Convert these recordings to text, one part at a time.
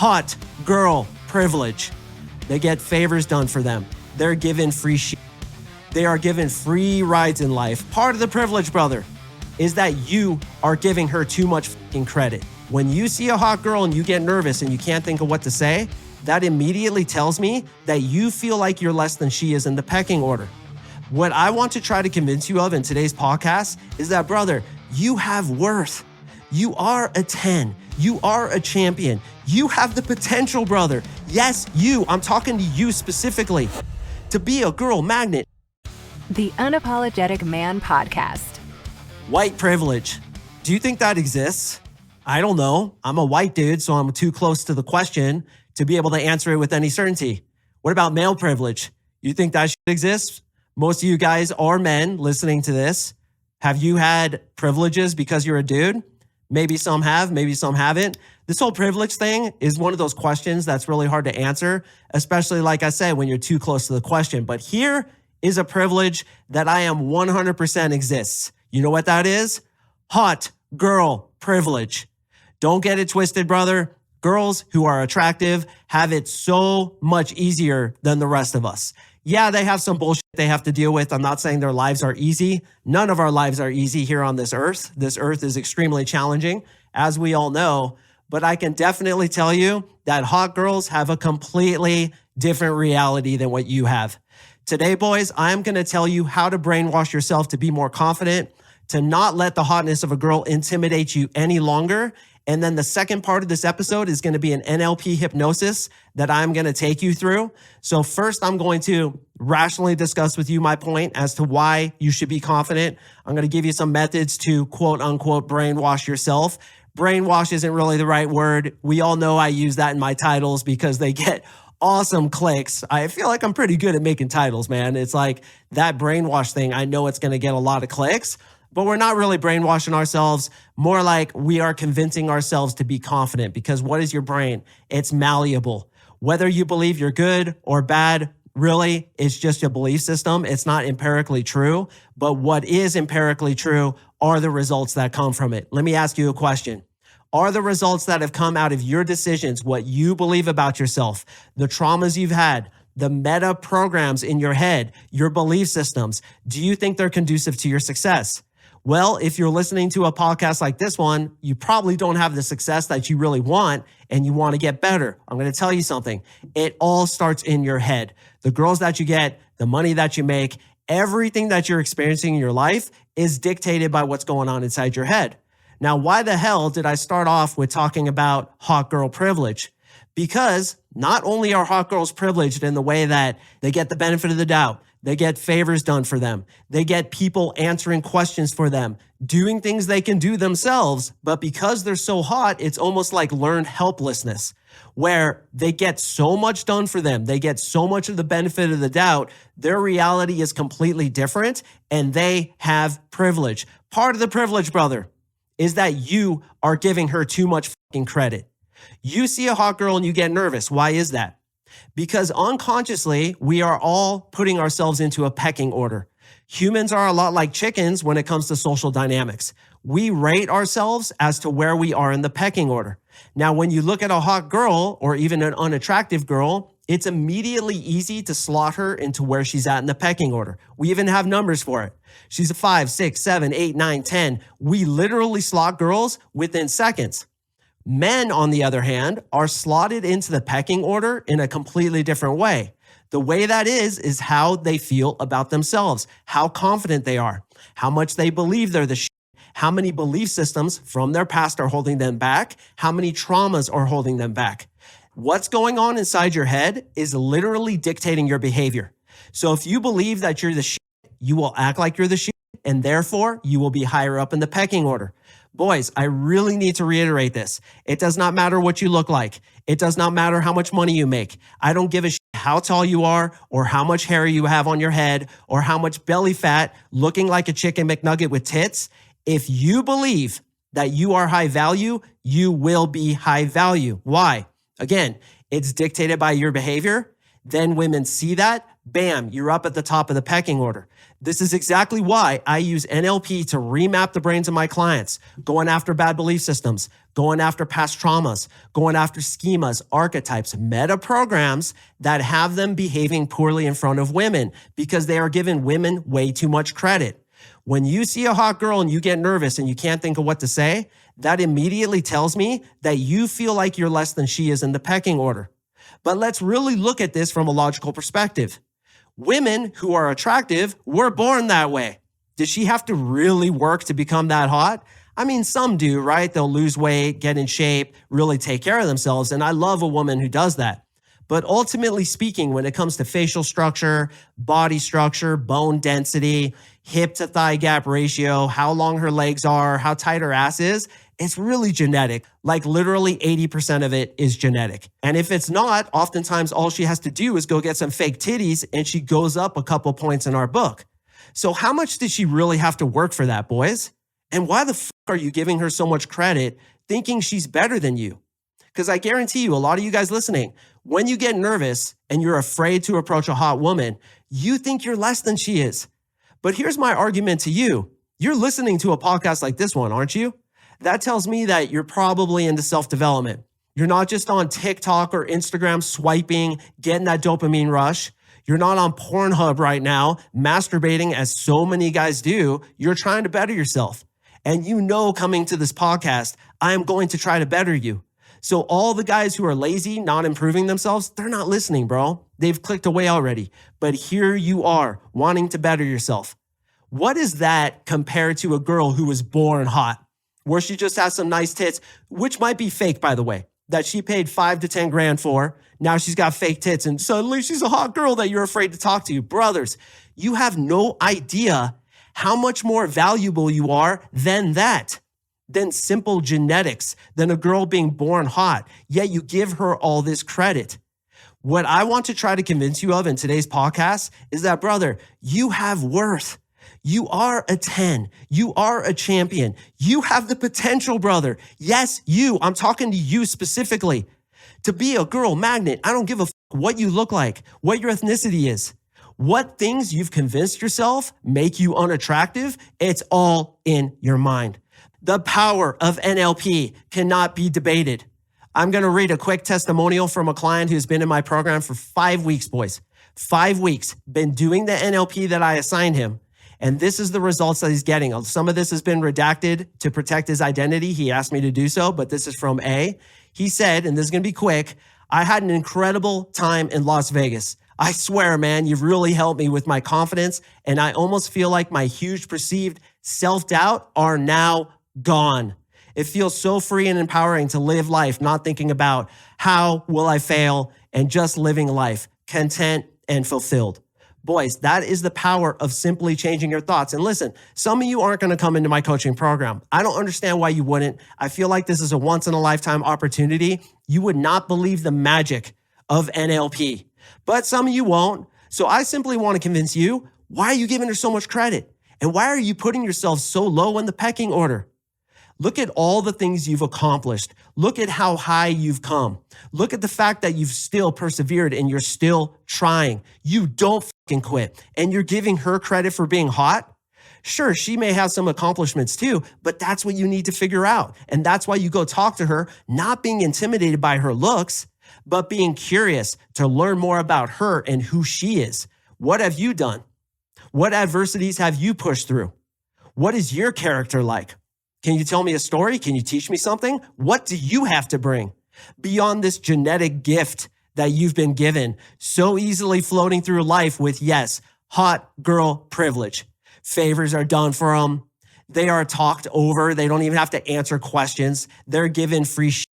hot girl privilege. They get favors done for them. They're given free shit. They are given free rides in life. Part of the privilege, brother, is that you are giving her too much fucking credit. When you see a hot girl and you get nervous and you can't think of what to say, that immediately tells me that you feel like you're less than she is in the pecking order. What I want to try to convince you of in today's podcast is that, brother, you have worth. You are a 10. You are a champion. You have the potential, brother. Yes, you. I'm talking to you specifically to be a girl magnet. The Unapologetic Man Podcast. White privilege. Do you think that exists? I don't know. I'm a white dude, so I'm too close to the question to be able to answer it with any certainty. What about male privilege? You think that shit exists? Most of you guys are men listening to this. Have you had privileges because you're a dude? Maybe some have, maybe some haven't. This whole privilege thing is one of those questions that's really hard to answer, especially, like I said, when you're too close to the question. But here is a privilege that I am 100% exists. You know what that is? Hot girl privilege. Don't get it twisted, brother. Girls who are attractive have it so much easier than the rest of us. Yeah, they have some bullshit they have to deal with. I'm not saying their lives are easy. None of our lives are easy here on this earth. This earth is extremely challenging, as we all know. But I can definitely tell you that hot girls have a completely different reality than what you have. Today, boys, I'm going to tell you how to brainwash yourself to be more confident, to not let the hotness of a girl intimidate you any longer. And then the second part of this episode is going to be an NLP hypnosis that I'm going to take you through. So first, I'm going to rationally discuss with you my point as to why you should be confident. I'm going to give you some methods to quote unquote brainwash yourself. Brainwash isn't really the right word. We all know I use that in my titles because they get awesome clicks. I feel like I'm pretty good at making titles, man. It's like that brainwash thing. I know it's going to get a lot of clicks. But we're not really brainwashing ourselves, more like we are convincing ourselves to be confident, because what is your brain? It's malleable. Whether you believe you're good or bad, really, it's just a belief system. It's not empirically true. But what is empirically true are the results that come from it. Let me ask you a question. Are the results that have come out of your decisions, what you believe about yourself, the traumas you've had, the meta programs in your head, your belief systems, do you think they're conducive to your success? Well, if you're listening to a podcast like this one, you probably don't have the success that you really want and you want to get better. I'm going to tell you something. It all starts in your head. The girls that you get, the money that you make, everything that you're experiencing in your life is dictated by what's going on inside your head. Now, why the hell did I start off with talking about hot girl privilege? Because not only are hot girls privileged in the way that they get the benefit of the doubt, they get favors done for them. They get people answering questions for them, doing things they can do themselves. But because they're so hot, it's almost like learned helplessness, where they get so much done for them. They get so much of the benefit of the doubt. Their reality is completely different and they have privilege. Part of the privilege, brother, is that you are giving her too much fucking credit. You see a hot girl and you get nervous. Why is that? Because unconsciously, we are all putting ourselves into a pecking order. Humans are a lot like chickens when it comes to social dynamics. We rate ourselves as to where we are in the pecking order. Now, when you look at a hot girl or even an unattractive girl, it's immediately easy to slot her into where she's at in the pecking order. We even have numbers for it. She's a 5, 6, 7, 8, 9, 10. We literally slot girls within seconds. Men, on the other hand, are slotted into the pecking order in a completely different way. The way that is how they feel about themselves, how confident they are, how much they believe they're the shit, how many belief systems from their past are holding them back, how many traumas are holding them back. What's going on inside your head is literally dictating your behavior. So if you believe that you're the shit, you will act like you're the shit, and therefore you will be higher up in the pecking order. Boys, I really need to reiterate this. It does not matter what you look like. It does not matter how much money you make. I don't give a shit how tall you are or how much hair you have on your head or how much belly fat looking like a chicken McNugget with tits. If you believe that you are high value, you will be high value. Why? Again, it's dictated by your behavior. Then women see that. bam, you're up at the top of the pecking order. This is exactly why I use NLP to remap the brains of my clients, going after bad belief systems, going after past traumas, going after schemas, archetypes, meta programs that have them behaving poorly in front of women because they are giving women way too much credit. When you see a hot girl and you get nervous and you can't think of what to say, that immediately tells me that you feel like you're less than she is in the pecking order. But let's really look at this from a logical perspective. Women who are attractive were born that way. Did she have to really work to become that hot? I mean, some do, right? They'll lose weight, get in shape, really take care of themselves. And I love a woman who does that. But ultimately speaking, when it comes to facial structure, body structure, bone density, hip to thigh gap ratio, how long her legs are, how tight her ass is, it's really genetic. Like literally 80% of it is genetic. And if it's not, oftentimes all she has to do is go get some fake titties and she goes up a couple points in our book. So how much did she really have to work for that, boys? And why the fuck are you giving her so much credit thinking she's better than you? Because I guarantee you, a lot of you guys listening, when you get nervous and you're afraid to approach a hot woman, you think you're less than she is. But here's my argument to you. You're listening to a podcast like this one, aren't you? That tells me that you're probably into self-development. You're not just on TikTok or Instagram swiping, getting that dopamine rush. You're not on Pornhub right now, masturbating as so many guys do. You're trying to better yourself. And you know, coming to this podcast, I am going to try to better you. So all the guys who are lazy, not improving themselves, they're not listening, bro. They've clicked away already. But here you are, wanting to better yourself. What is that compared to a girl who was born hot, where she just has some nice tits, which might be fake, by the way, that she paid 5 to 10 grand for. Now she's got fake tits and suddenly she's a hot girl that you're afraid to talk to. Brothers, you have no idea how much more valuable you are than that, than simple genetics, than a girl being born hot, yet you give her all this credit. What I want to try to convince you of in today's podcast is that, brother, you have worth. You are a 10. You are a champion. You have the potential, brother. Yes, you. I'm talking to you specifically. To be a girl magnet, I don't give a what you look like, what your ethnicity is, what things you've convinced yourself make you unattractive. It's all in your mind. The power of NLP cannot be debated. I'm going to read a quick testimonial from a client who's been in my program for 5 weeks, boys. 5 weeks, been doing the NLP that I assigned him. And this is the results that he's getting. Some of this has been redacted to protect his identity. He asked me to do so, but this is from A. He said, and this is going to be quick, I had an incredible time in Las Vegas. I swear, man, you've really helped me with my confidence. And I almost feel like my huge perceived self-doubt are now gone. It feels so free and empowering to live life, not thinking about how will I fail and just living life, content and fulfilled. Boys, that is the power of simply changing your thoughts. And listen, some of you aren't going to come into my coaching program. I don't understand why you wouldn't. I feel like this is a once in a lifetime opportunity. You would not believe the magic of NLP, but some of you won't. So I simply want to convince you, why are you giving her so much credit? And why are you putting yourself so low in the pecking order? Look at all the things you've accomplished. Look at how high you've come. Look at the fact that you've still persevered and you're still trying. You don't fucking quit. And you're giving her credit for being hot. Sure, she may have some accomplishments too, but that's what you need to figure out. And that's why you go talk to her, not being intimidated by her looks, but being curious to learn more about her and who she is. What have you done? What adversities have you pushed through? What is your character like? Can you tell me a story? Can you teach me something? What do you have to bring beyond this genetic gift that you've been given, so easily floating through life with, yes, hot girl privilege? Favors are done for them. They are talked over. They don't even have to answer questions. They're given free shit.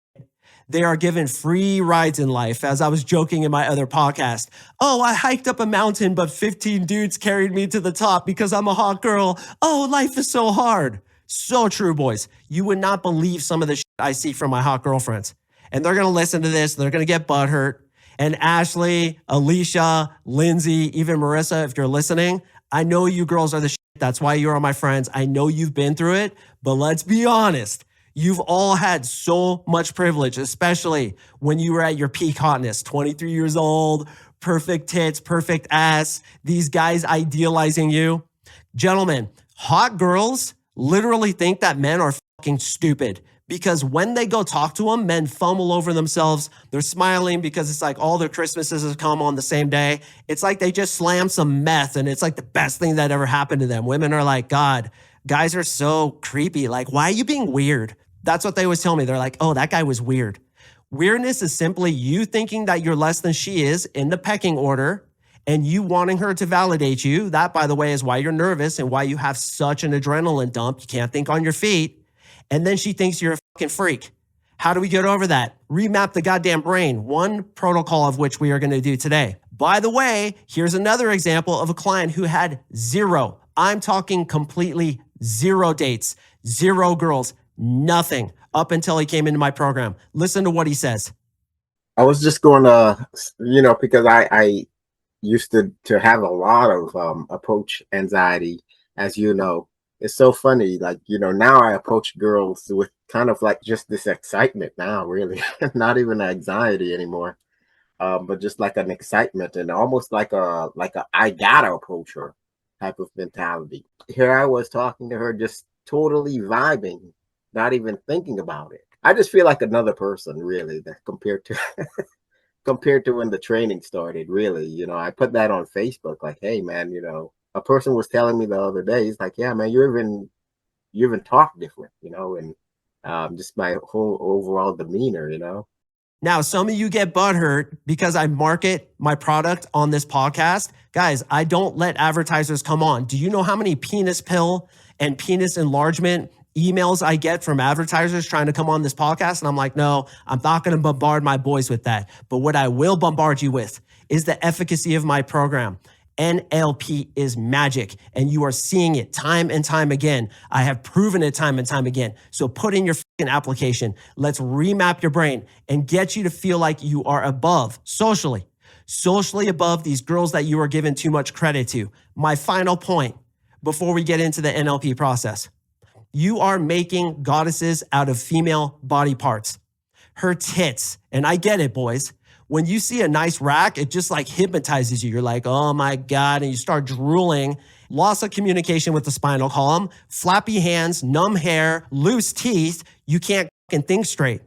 They are given free rides in life. As I was joking in my other podcast, oh, I hiked up a mountain, but 15 dudes carried me to the top because I'm a hot girl. Oh, life is so hard. So true, boys. You would not believe some of the shit I see from my hot girlfriends. And they're going to listen to this. They're going to get butthurt. And Ashley, Alicia, Lindsay, even Marissa, if you're listening, I know you girls are the shit. That's why you're my friends. I know you've been through it, but let's be honest. You've all had so much privilege, especially when you were at your peak hotness, 23 years old, perfect tits, perfect ass, these guys idealizing you. Gentlemen, hot girls literally think that men are fucking stupid because when they go talk to them, men fumble over themselves. They're smiling because it's like all their Christmases have come on the same day. It's like they just slammed some meth and it's like the best thing that ever happened to them. Women are like, God, guys are so creepy. Like, why are you being weird? That's what they always tell me. They're like, oh, that guy was weird. Weirdness is simply you thinking that you're less than she is in the pecking order and you wanting her to validate you. That, by the way, is why you're nervous and why you have such an adrenaline dump. You can't think on your feet. And then she thinks you're a fucking freak. How do we get over that? Remap the goddamn brain, one protocol of which we are going to do today. By the way, here's another example of a client who had zero. I'm talking completely zero dates, zero girls, nothing up until he came into my program. Listen to what he says. I was just going to, because I used to have a lot of approach anxiety, as you know. It's so funny, now I approach girls with kind of like just this excitement now, really, not even anxiety anymore, but just like an excitement and almost like a I gotta approach her type of mentality. Here I was talking to her, just totally vibing, not even thinking about it. I just feel like another person, really, that compared to when the training started, really. I put that on Facebook, like, hey, man, a person was telling me the other day, he's like, yeah, man, you even talk different, and just my whole overall demeanor, Now, some of you get butthurt because I market my product on this podcast. Guys, I don't let advertisers come on. Do you know how many penis pill and penis enlargement emails I get from advertisers trying to come on this podcast? And I'm like, no, I'm not going to bombard my boys with that. But what I will bombard you with is the efficacy of my program. NLP is magic, and you are seeing it time and time again. I have proven it time and time again. So put in your fucking application. Let's remap your brain and get you to feel like you are above socially above these girls that you are giving too much credit to. My final point before we get into the NLP process. You are making goddesses out of female body parts. Her tits, and I get it, boys. When you see a nice rack, it just like hypnotizes you. You're like, oh my God, and you start drooling. Loss of communication with the spinal column, flappy hands, numb hair, loose teeth. You can't fucking think straight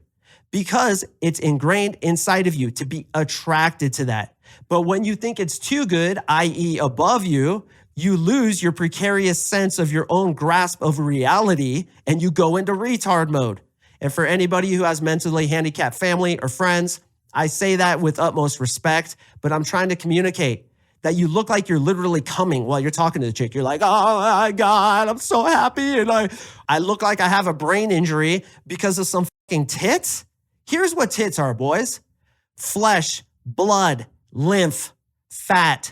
because it's ingrained inside of you to be attracted to that. But when you think it's too good, i.e. above you, you lose your precarious sense of your own grasp of reality and you go into retard mode. And for anybody who has mentally handicapped family or friends, I say that with utmost respect, but I'm trying to communicate that you look like you're literally coming while you're talking to the chick. You're like, oh my God, I'm so happy. And I look like I have a brain injury because of some fucking tits. Here's what tits are, boys. Flesh, blood, lymph, fat.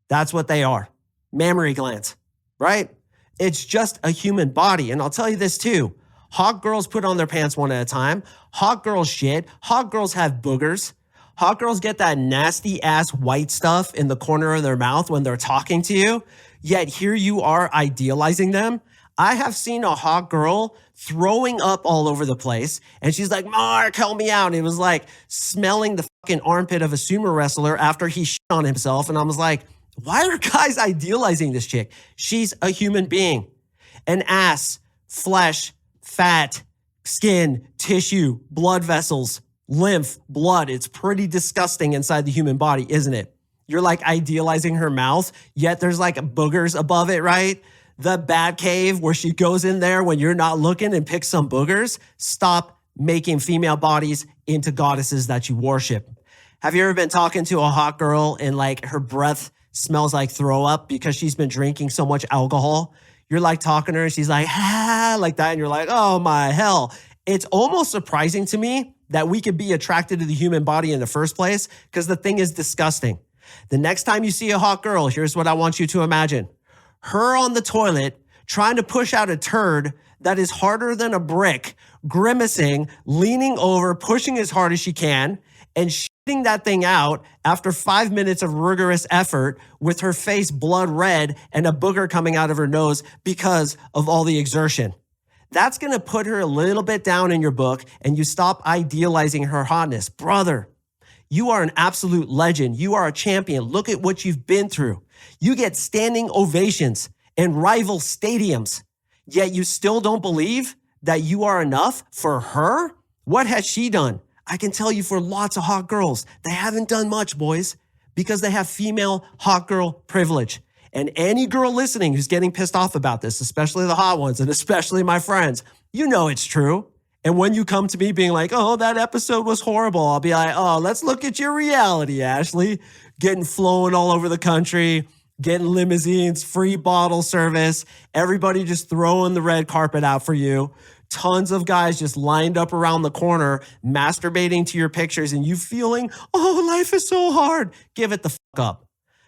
That's what they are. Mammary glands, right? It's just a human body. And I'll tell you this too. Hot girls put on their pants one at a time. Hot girls shit. Hot girls have boogers. Hot girls get that nasty ass white stuff in the corner of their mouth when they're talking to you. Yet here you are idealizing them. I have seen a hot girl throwing up all over the place. And she's like, Mark, help me out. And it was like smelling the fucking armpit of a sumo wrestler after he shit on himself. And I was like, why are guys idealizing this chick? She's a human being. An ass, flesh, fat, skin, tissue, blood vessels, lymph, blood. It's pretty disgusting inside the human body, isn't it? You're like idealizing her mouth, yet there's like boogers above it, right? The bat cave where she goes in there when you're not looking and picks some boogers. Stop making female bodies into goddesses that you worship. Have you ever been talking to a hot girl and like her breath smells like throw up because she's been drinking so much alcohol? You're like talking to her and she's like, like that. And you're like, oh my hell. It's almost surprising to me that we could be attracted to the human body in the first place because the thing is disgusting. The next time you see a hot girl, here's what I want you to imagine. Her on the toilet trying to push out a turd that is harder than a brick, grimacing, leaning over, pushing as hard as she can, and shitting that thing out after 5 minutes of rigorous effort with her face blood red and a booger coming out of her nose because of all the exertion. That's going to put her a little bit down in your book and you stop idealizing her hotness. Brother, you are an absolute legend. You are a champion. Look at what you've been through. You get standing ovations in rival stadiums, yet you still don't believe that you are enough for her? What has she done? I can tell you for lots of hot girls, they haven't done much, boys, because they have female hot girl privilege. And any girl listening who's getting pissed off about this, especially the hot ones and especially my friends, you know it's true. And when you come to me being like, oh, that episode was horrible, I'll be like, oh, let's look at your reality, Ashley. Getting flown all over the country, getting limousines, free bottle service, everybody just throwing the red carpet out for you. Tons of guys just lined up around the corner, masturbating to your pictures and you feeling, oh, life is so hard. Give it the fuck up.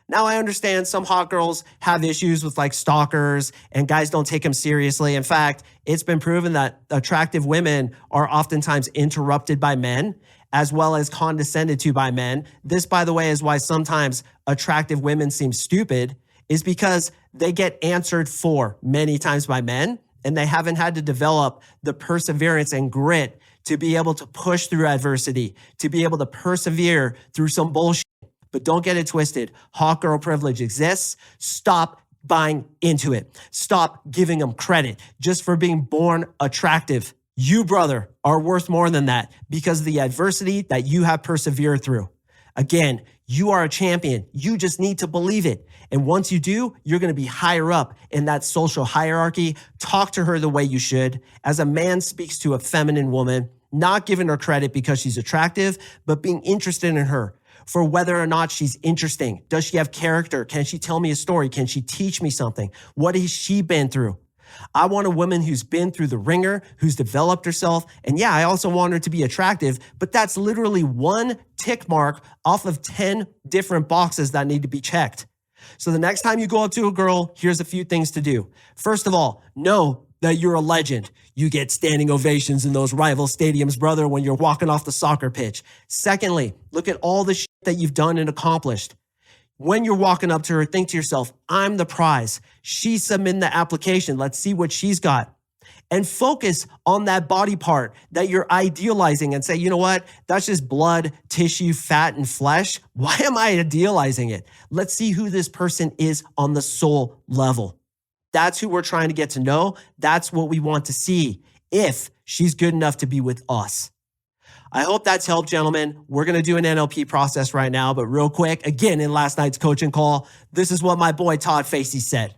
Now, I understand some hot girls have issues with like stalkers and guys don't take them seriously. In fact, it's been proven that attractive women are oftentimes interrupted by men as well as condescended to by men. This, by the way, is why sometimes attractive women seem stupid, is because they get answered for many times by men and they haven't had to develop the perseverance and grit to be able to push through adversity, to be able to persevere through some bullshit. But don't get it twisted. Hot girl privilege exists. Stop buying into it. Stop giving them credit just for being born attractive. You, brother, are worth more than that because of the adversity that you have persevered through. Again, you are a champion. You just need to believe it. And once you do, you're going to be higher up in that social hierarchy. Talk to her the way you should. As a man speaks to a feminine woman, not giving her credit because she's attractive, but being interested in her for whether or not she's interesting. Does she have character? Can she tell me a story? Can she teach me something? What has she been through? I want a woman who's been through the ringer, who's developed herself. And yeah, I also want her to be attractive, but that's literally one tick mark off of 10 different boxes that need to be checked. So the next time you go up to a girl, here's a few things to do. First of all, know that you're a legend. You get standing ovations in those rival stadiums, brother, when you're walking off the soccer pitch. Secondly, look at all the shit that you've done and accomplished. When you're walking up to her, think to yourself, I'm the prize. She's submitting the application. Let's see what she's got. And focus on that body part that you're idealizing and say, you know what? That's just blood, tissue, fat, and flesh. Why am I idealizing it? Let's see who this person is on the soul level. That's who we're trying to get to know. That's what we want to see if she's good enough to be with us. I hope that's helped, gentlemen. We're going to do an NLP process right now, but real quick, again, in last night's coaching call, this is what my boy Todd Facey said.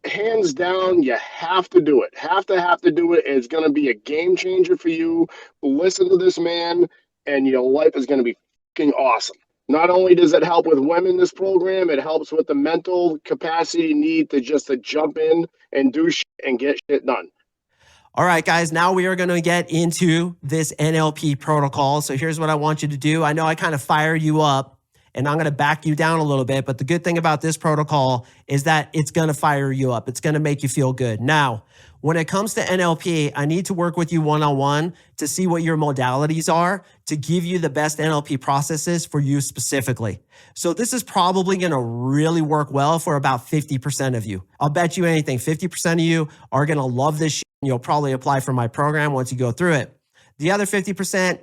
Hands down, you have to do it. Have to do it. It's going to be a game changer for you. Listen to this man, and your life is going to be fucking awesome. Not only does it help with women, this program, it helps with the mental capacity you need to just to jump in and do shit and get shit done. All right, guys, now we are going to get into this NLP protocol. So here's what I want you to do. I know I kind of fired you up and I'm going to back you down a little bit, but the good thing about this protocol is that it's going to fire you up. It's going to make you feel good. Now, when it comes to NLP, I need to work with you one-on-one to see what your modalities are to give you the best NLP processes for you specifically. So this is probably going to really work well for about 50% of you. I'll bet you anything, 50% of you are going to love this shit and you'll probably apply for my program once you go through it. The other 50%,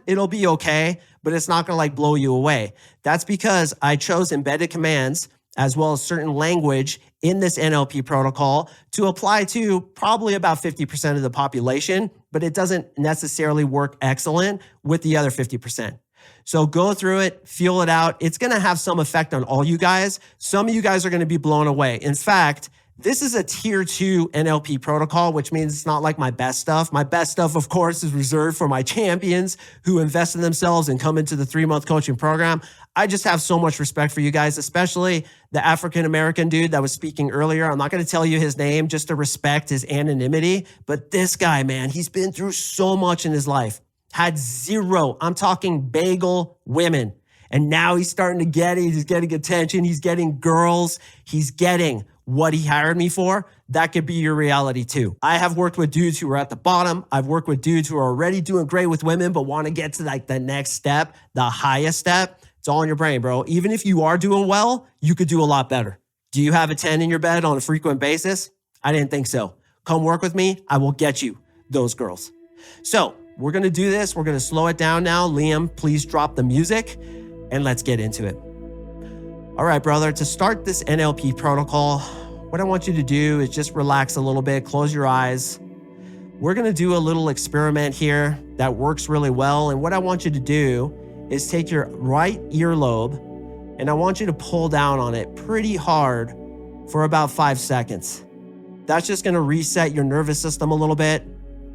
it'll be okay, but it's not going to like blow you away. That's because I chose embedded commands as well as certain language in this NLP protocol to apply to probably about 50% of the population, but it doesn't necessarily work excellent with the other 50%. So go through it, feel it out. It's going to have some effect on all you guys. Some of you guys are going to be blown away. In fact, this is a tier 2 NLP protocol, which means it's not like my best stuff. My best stuff, of course, is reserved for my champions who invest in themselves and come into the 3-month coaching program. I just have so much respect for you guys, especially the African-American dude that was speaking earlier. I'm not going to tell you his name just to respect his anonymity, but this guy, man, he's been through so much in his life, had 0, I'm talking bagel women. And now he's starting to get it. He's getting attention. He's getting girls. He's getting what he hired me for. That could be your reality too. I have worked with dudes who are at the bottom. I've worked with dudes who are already doing great with women, but want to get to like the next step, the highest step. It's all in your brain, bro. Even if you are doing well, you could do a lot better. Do you have a 10 in your bed on a frequent basis? I didn't think so. Come work with me. I will get you those girls. So we're going to do this. We're going to slow it down now. Liam, please drop the music and let's get into it. All right, brother, to start this NLP protocol, what I want you to do is just relax a little bit, close your eyes. We're going to do a little experiment here that works really well. And what I want you to do is take your right earlobe and I want you to pull down on it pretty hard for about 5 seconds. That's just going to reset your nervous system a little bit.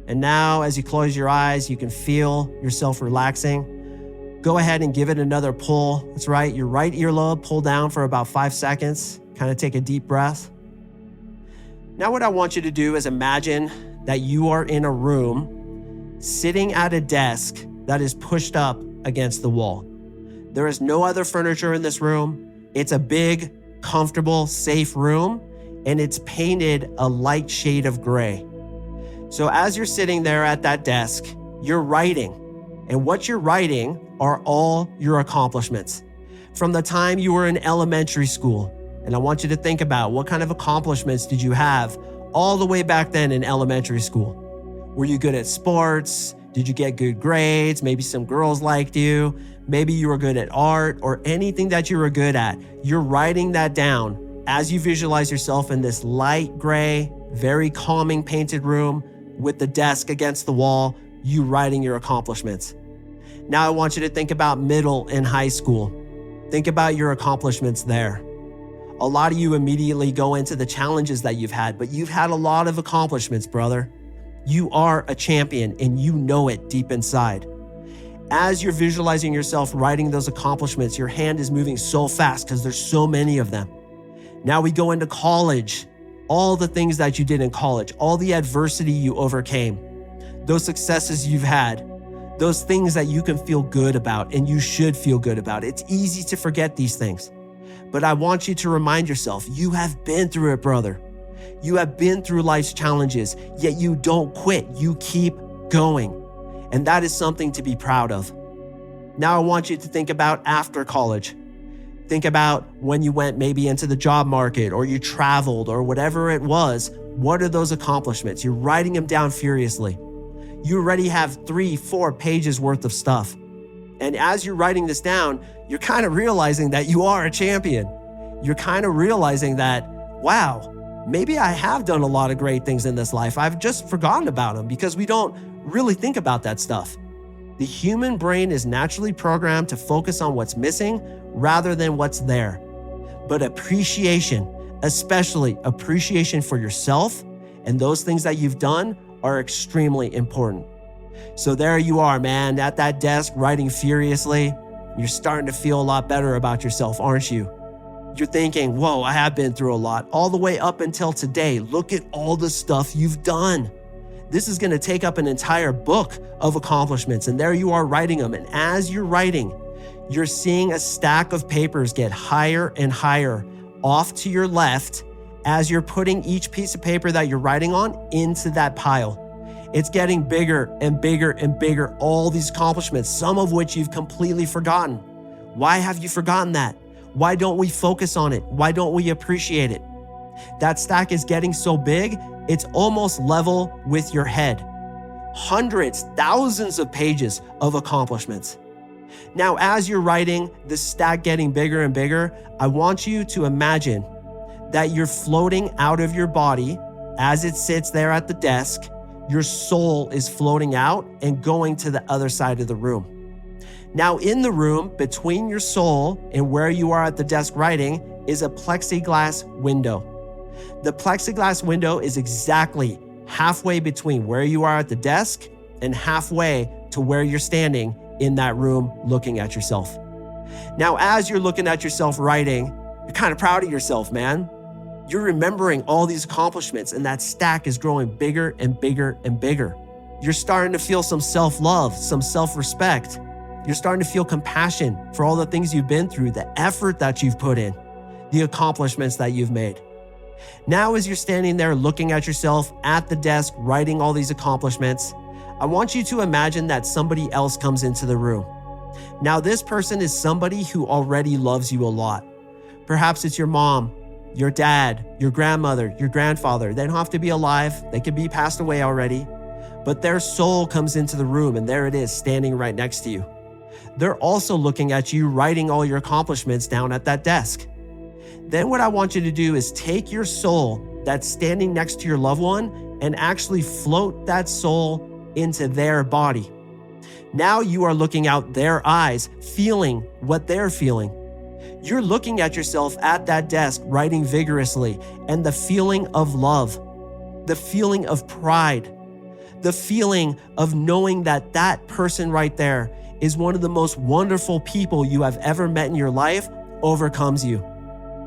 And now as you close your eyes, you can feel yourself relaxing. Go ahead and give it another pull. That's right, your right earlobe, pull down for about 5 seconds. Kind of take a deep breath. Now what I want you to do is imagine that you are in a room sitting at a desk that is pushed up against the wall. There is no other furniture in this room. It's a big, comfortable, safe room, and it's painted a light shade of gray. So as you're sitting there at that desk, you're writing. And what you're writing are all your accomplishments. From the time you were in elementary school, and I want you to think about what kind of accomplishments did you have all the way back then in elementary school? Were you good at sports? Did you get good grades? Maybe some girls liked you. Maybe you were good at art or anything that you were good at. You're writing that down as you visualize yourself in this light gray, very calming painted room with the desk against the wall, you writing your accomplishments. Now I want you to think about middle and high school. Think about your accomplishments there. A lot of you immediately go into the challenges that you've had, but you've had a lot of accomplishments, brother. You are a champion and you know it deep inside. As you're visualizing yourself writing those accomplishments, your hand is moving so fast because there's so many of them. Now we go into college. All the things that you did in college, all the adversity you overcame, those successes you've had, those things that you can feel good about and you should feel good about. It's easy to forget these things, but I want you to remind yourself, you have been through it, brother. You have been through life's challenges, yet you don't quit. You keep going. And that is something to be proud of. Now I want you to think about after college. Think about when you went maybe into the job market or you traveled or whatever it was. What are those accomplishments? You're writing them down furiously. You already have 3-4 pages worth of stuff. And as you're writing this down, you're kind of realizing that you are a champion. You're kind of realizing that, wow, maybe I have done a lot of great things in this life. I've just forgotten about them because we don't really think about that stuff. The human brain is naturally programmed to focus on what's missing rather than what's there. But appreciation, especially appreciation for yourself and those things that you've done, are extremely important. So there you are, man, at that desk writing furiously. You're starting to feel a lot better about yourself, aren't you? You're thinking, whoa, I have been through a lot all the way up until today. Look at all the stuff you've done. This is going to take up an entire book of accomplishments. And there you are writing them. And as you're writing, you're seeing a stack of papers get higher and higher off to your left as you're putting each piece of paper that you're writing on into that pile. It's getting bigger and bigger and bigger, all these accomplishments, some of which you've completely forgotten. Why have you forgotten that? Why don't we focus on it? Why don't we appreciate it? That stack is getting so big, it's almost level with your head. Hundreds, thousands of pages of accomplishments. Now, as you're writing the stack getting bigger and bigger, I want you to imagine that you're floating out of your body as it sits there at the desk. Your soul is floating out and going to the other side of the room. Now, in the room, between your soul and where you are at the desk writing, is a plexiglass window. The plexiglass window is exactly halfway between where you are at the desk and halfway to where you're standing in that room looking at yourself. Now, as you're looking at yourself writing, you're kind of proud of yourself, man. You're remembering all these accomplishments, and that stack is growing bigger and bigger and bigger. You're starting to feel some self-love, some self-respect. You're starting to feel compassion for all the things you've been through, the effort that you've put in, the accomplishments that you've made. Now, as you're standing there looking at yourself at the desk, writing all these accomplishments, I want you to imagine that somebody else comes into the room. Now, this person is somebody who already loves you a lot. Perhaps it's your mom, your dad, your grandmother, your grandfather. They don't have to be alive. They could be passed away already. But their soul comes into the room and there it is, standing right next to you. They're also looking at you, writing all your accomplishments down at that desk. Then what I want you to do is take your soul that's standing next to your loved one and actually float that soul into their body. Now you are looking out their eyes, feeling what they're feeling. You're looking at yourself at that desk, writing vigorously, and the feeling of love, the feeling of pride, the feeling of knowing that that person right there is one of the most wonderful people you have ever met in your life overcomes you.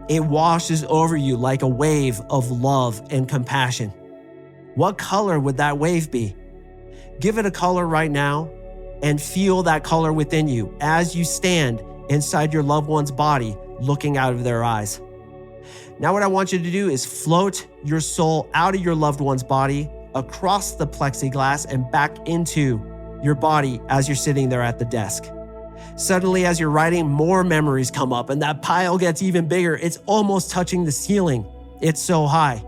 It washes over you like a wave of love and compassion. What color would that wave be? Give it a color right now and feel that color within you as you stand inside your loved one's body, looking out of their eyes. Now what I want you to do is float your soul out of your loved one's body, across the plexiglass and back into your body as you're sitting there at the desk. Suddenly, as you're writing, more memories come up and that pile gets even bigger. It's almost touching the ceiling. It's so high.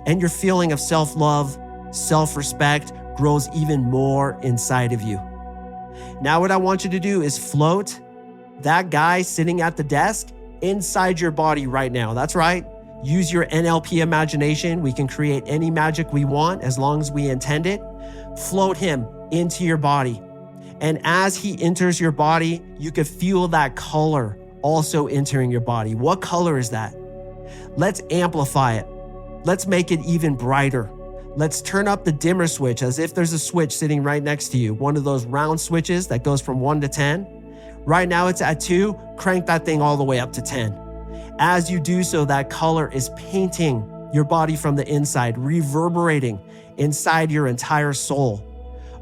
And your feeling of self-love, self-respect grows even more inside of you. Now what I want you to do is float that guy sitting at the desk inside your body right now. That's right. Use your NLP imagination. We can create any magic we want as long as we intend it. Float him into your body. And as he enters your body, you could feel that color also entering your body. What color is that? Let's amplify it. Let's make it even brighter. Let's turn up the dimmer switch as if there's a switch sitting right next to you. One of those round switches that goes from 1 to 10. Right now it's at 2. Crank that thing all the way up to 10. As you do so, that color is painting your body from the inside, reverberating inside your entire soul,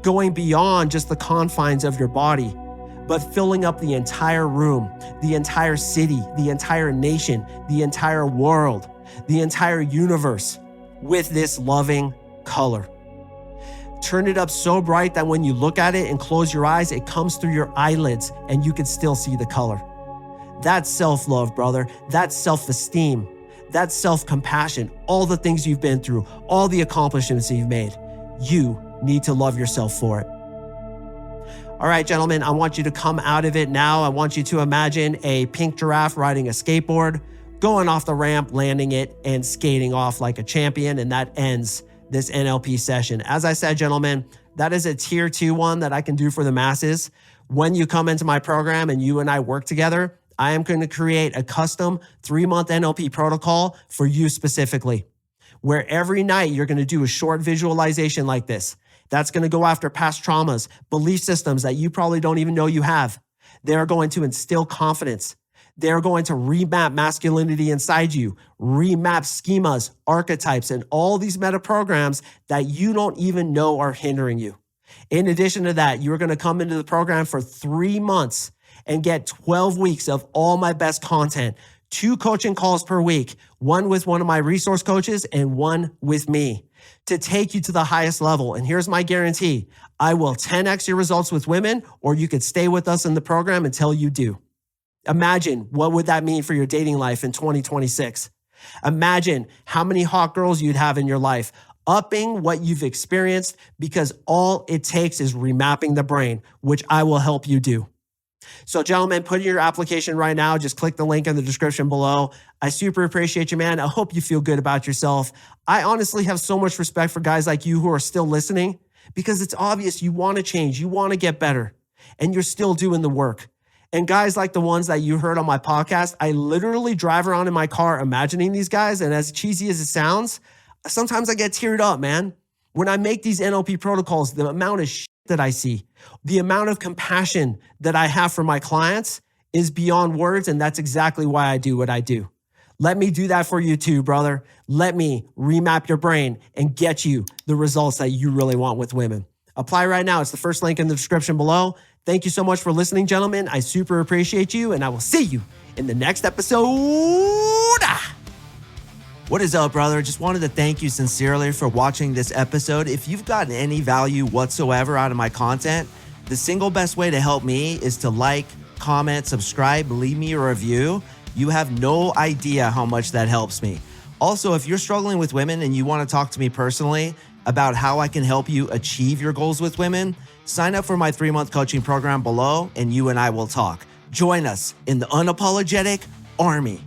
going beyond just the confines of your body, but filling up the entire room, the entire city, the entire nation, the entire world, the entire universe with this loving color. Turn it up so bright that when you look at it and close your eyes, it comes through your eyelids and you can still see the color. That's self-love, brother. That's self-esteem. That's self-compassion. All the things you've been through, all the accomplishments you've made. You need to love yourself for it. All right, gentlemen, I want you to come out of it now. I want you to imagine a pink giraffe riding a skateboard, going off the ramp, landing it, and skating off like a champion. And that ends this NLP session. As I said, gentlemen, that is a tier 2 one that I can do for the masses. When you come into my program and you and I work together, I am going to create a custom 3-month NLP protocol for you specifically, where every night you're going to do a short visualization like this. That's going to go after past traumas, belief systems that you probably don't even know you have. They're going to instill confidence. They're going to remap masculinity inside you, remap schemas, archetypes, and all these meta programs that you don't even know are hindering you. In addition to that, you're going to come into the program for 3 months and get 12 weeks of all my best content, 2 coaching calls per week, 1 with one of my resource coaches and 1 with me to take you to the highest level. And here's my guarantee. I will 10x your results with women, or you could stay with us in the program until you do. Imagine what would that mean for your dating life in 2026. Imagine how many hot girls you'd have in your life, upping what you've experienced, because all it takes is remapping the brain, which I will help you do. So gentlemen, put in your application right now. Just click the link in the description below. I super appreciate you, man. I hope you feel good about yourself. I honestly have so much respect for guys like you who are still listening, because it's obvious you want to change, you want to get better, and you're still doing the work. And guys like the ones that you heard on my podcast, I literally drive around in my car imagining these guys. And as cheesy as it sounds, sometimes I get teared up, man. When I make these NLP protocols, the amount of shit that I see, the amount of compassion that I have for my clients is beyond words. And that's exactly why I do what I do. Let me do that for you too, brother. Let me remap your brain and get you the results that you really want with women. Apply right now. It's the first link in the description below. Thank you so much for listening, gentlemen. I super appreciate you, and I will see you in the next episode. What is up, brother? Just wanted to thank you sincerely for watching this episode. If you've gotten any value whatsoever out of my content, the single best way to help me is to like, comment, subscribe, leave me a review. You have no idea how much that helps me. Also, if you're struggling with women and you want to talk to me personally about how I can help you achieve your goals with women, sign up for my 3-month coaching program below and you and I will talk. Join us in the Unapologetic Army.